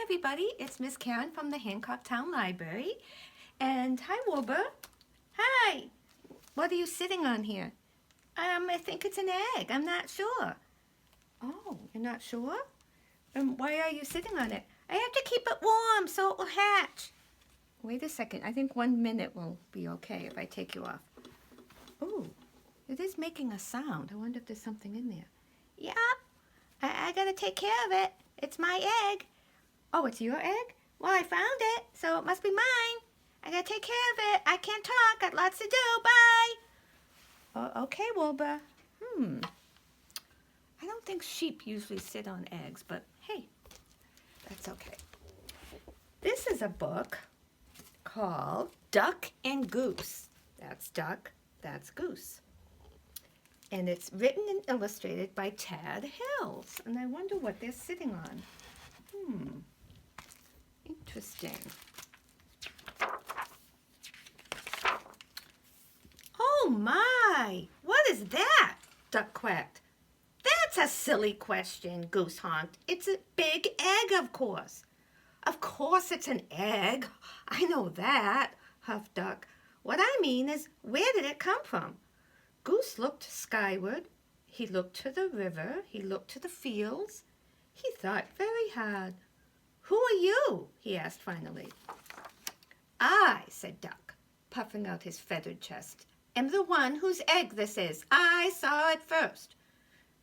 everybody, it's Miss Karen from the Hancock Town Library. And hi, Wilbur. Hi. What are you sitting on here? I think it's an egg. I'm not sure. Oh, you're not sure? Why are you sitting on it? I have to keep it warm so it will hatch. Wait a second. I think 1 minute will be okay if I take you off. Oh, it is making a sound. I wonder if there's something in there. Yeah, I gotta take care of it. It's my egg. Oh, it's your egg? Well, I found it, so it must be mine. I gotta take care of it. I can't talk. Got lots to do. Bye. Oh, okay, Wilbur. I don't think sheep usually sit on eggs, but hey, that's okay. This is a book called Duck and Goose. That's Duck, that's Goose. And it's written and illustrated by Tad Hills. And I wonder what they're sitting on. Interesting. Oh my! What is that? Duck quacked. That's a silly question, Goose honked. It's a big egg, of course. Of course it's an egg. I know that, huffed Duck. What I mean is, where did it come from? Goose looked skyward. He looked to the river. He looked to the fields. He thought very hard. Who are you? He asked finally. I, said Duck, puffing out his feathered chest, am the one whose egg this is. I saw it first.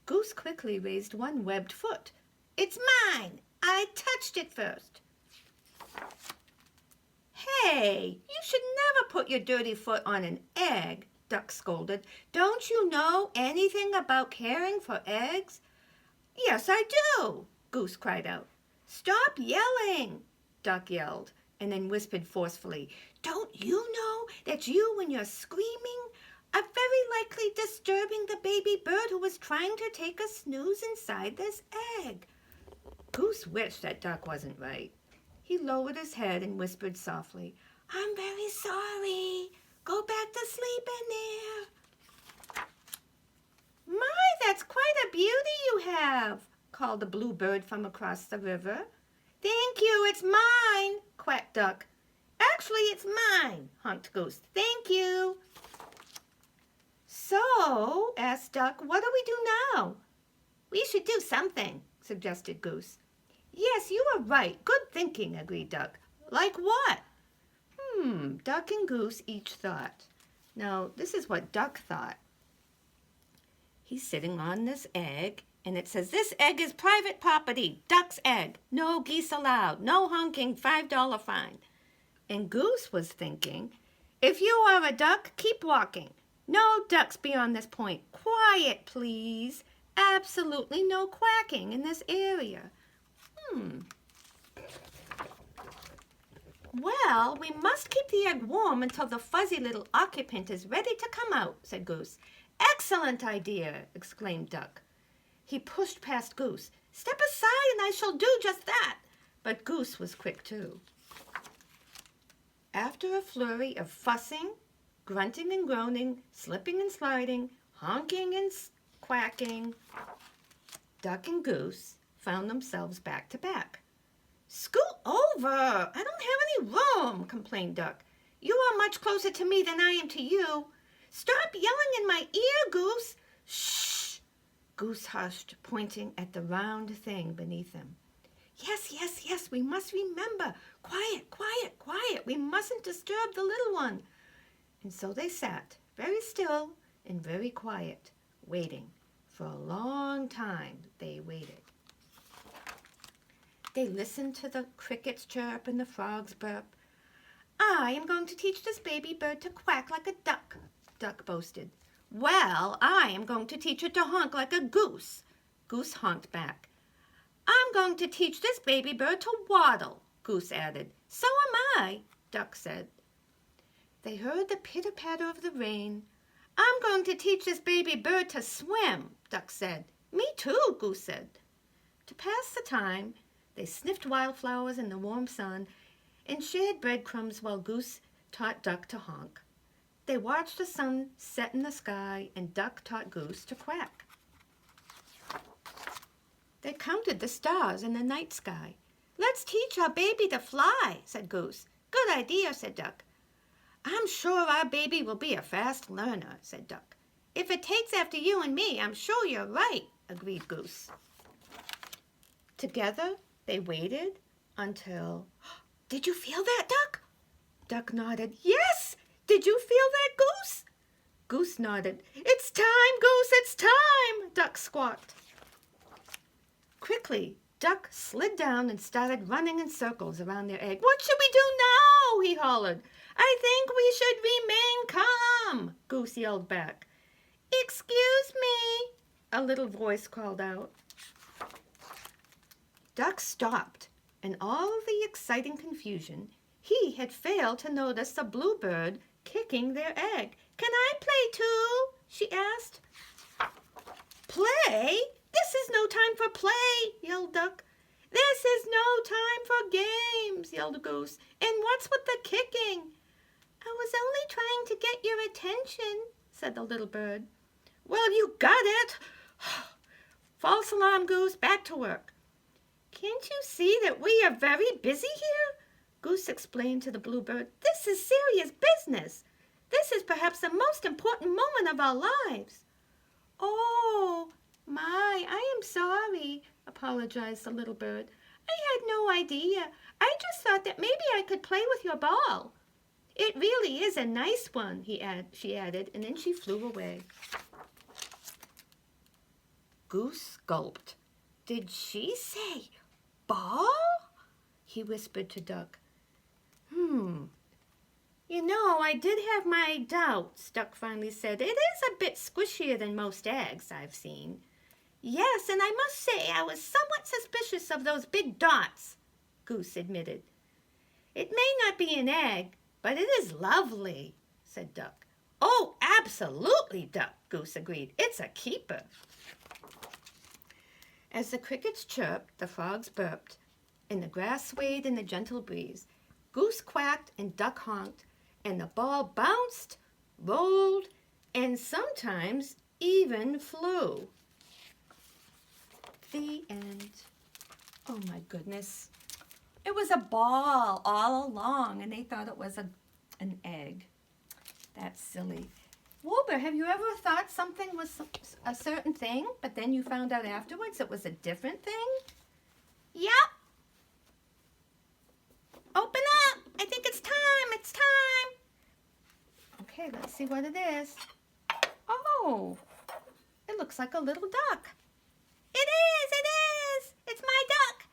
Goose quickly raised one webbed foot. It's mine. I touched it first. Hey, you should never put your dirty foot on an egg, Duck scolded. Don't you know anything about caring for eggs? Yes, I do, Goose cried out. Stop yelling, Duck yelled, and then whispered forcefully. Don't you know that you, when you're screaming, are very likely disturbing the baby bird who was trying to take a snooze inside this egg? Goose wished that Duck wasn't right. He lowered his head and whispered softly, I'm very sorry. Go back to sleep in there. My, that's quite a beauty you have, called a blue bird from across the river. Thank you, it's mine, quacked Duck. Actually, it's mine, honked Goose. Thank you. So, asked Duck, what do we do now? We should do something, suggested Goose. Yes, you are right. Good thinking, agreed Duck. Like what? Duck and Goose each thought. Now, this is what Duck thought. He's sitting on this egg, and it says, this egg is private property, Duck's egg. No geese allowed, no honking, $5 fine. And Goose was thinking, if you are a duck, keep walking. No ducks beyond this point. Quiet, please. Absolutely no quacking in this area. Well, we must keep the egg warm until the fuzzy little occupant is ready to come out, said Goose. Excellent idea, exclaimed Duck. He pushed past Goose. Step aside and I shall do just that. But Goose was quick too. After a flurry of fussing, grunting and groaning, slipping and sliding, honking and quacking, Duck and Goose found themselves back to back. Scoot over! I don't have any room, complained Duck. You are much closer to me than I am to you. Stop yelling in my ear, Goose. Shh! Goose hushed, pointing at the round thing beneath him. Yes, we must remember. Quiet, quiet, quiet. We mustn't disturb the little one. And so they sat, very still and very quiet, waiting. For a long time they waited. They listened to the crickets chirp and the frogs burp. I am going to teach this baby bird to quack like a duck, Duck boasted. Well, I am going to teach it to honk like a goose, Goose honked back. I'm going to teach this baby bird to waddle, Goose added. So am I, Duck said. They heard the pitter-patter of the rain. I'm going to teach this baby bird to swim, Duck said. Me too, Goose said. To pass the time, they sniffed wildflowers in the warm sun and shared breadcrumbs while Goose taught Duck to honk. They watched the sun set in the sky and Duck taught Goose to quack. They counted the stars in the night sky. Let's teach our baby to fly, said Goose. Good idea, said Duck. I'm sure our baby will be a fast learner, said Duck. If it takes after you and me, I'm sure you're right, agreed Goose. Together, they waited until... Did you feel that, Duck? Duck nodded. Yes! Did you feel that, Goose? Goose nodded. It's time, Goose, it's time, Duck squawked. Quickly, Duck slid down and started running in circles around their egg. What should we do now? He hollered. I think we should remain calm, Goose yelled back. Excuse me, a little voice called out. Duck stopped. In all of the exciting confusion, he had failed to notice a bluebird kicking their egg. Can I play too? She asked. Play? This is no time for play, yelled Duck. This is no time for games, yelled Goose. And what's with the kicking? I was only trying to get your attention, said the little bird. Well, you got it. False alarm, Goose. Back to work. Can't you see that we are very busy here? Goose explained to the bluebird. This is serious business. This is perhaps the most important moment of our lives. Oh, my, I am sorry, apologized the little bird. I had no idea. I just thought that maybe I could play with your ball. It really is a nice one, she added, and then she flew away. Goose gulped. Did she say ball? He whispered to Duck. You know, I did have my doubts, Duck finally said. It is a bit squishier than most eggs I've seen. Yes, and I must say I was somewhat suspicious of those big dots, Goose admitted. It may not be an egg, but it is lovely, said Duck. Oh, absolutely, Duck, Goose agreed. It's a keeper. As the crickets chirped, the frogs burped, and the grass swayed in the gentle breeze, Goose quacked and Duck honked, and the ball bounced, rolled, and sometimes even flew. The end. Oh my goodness. It was a ball all along, and they thought it was an egg. That's silly. Wilbur, have you ever thought something was a certain thing, but then you found out afterwards it was a different thing? Yep. Open up. I think it's time. It's time. Okay, let's see what it is. Oh, it looks like a little duck. It is. It is. It's my duck.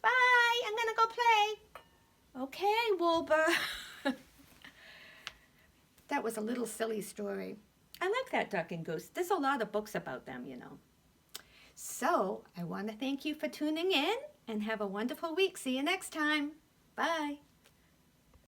Bye. I'm going to go play. Okay, Wilbur. That was a little silly story. I like that duck and goose. There's a lot of books about them, you know. So I want to thank you for tuning in and have a wonderful week. See you next time. Bye.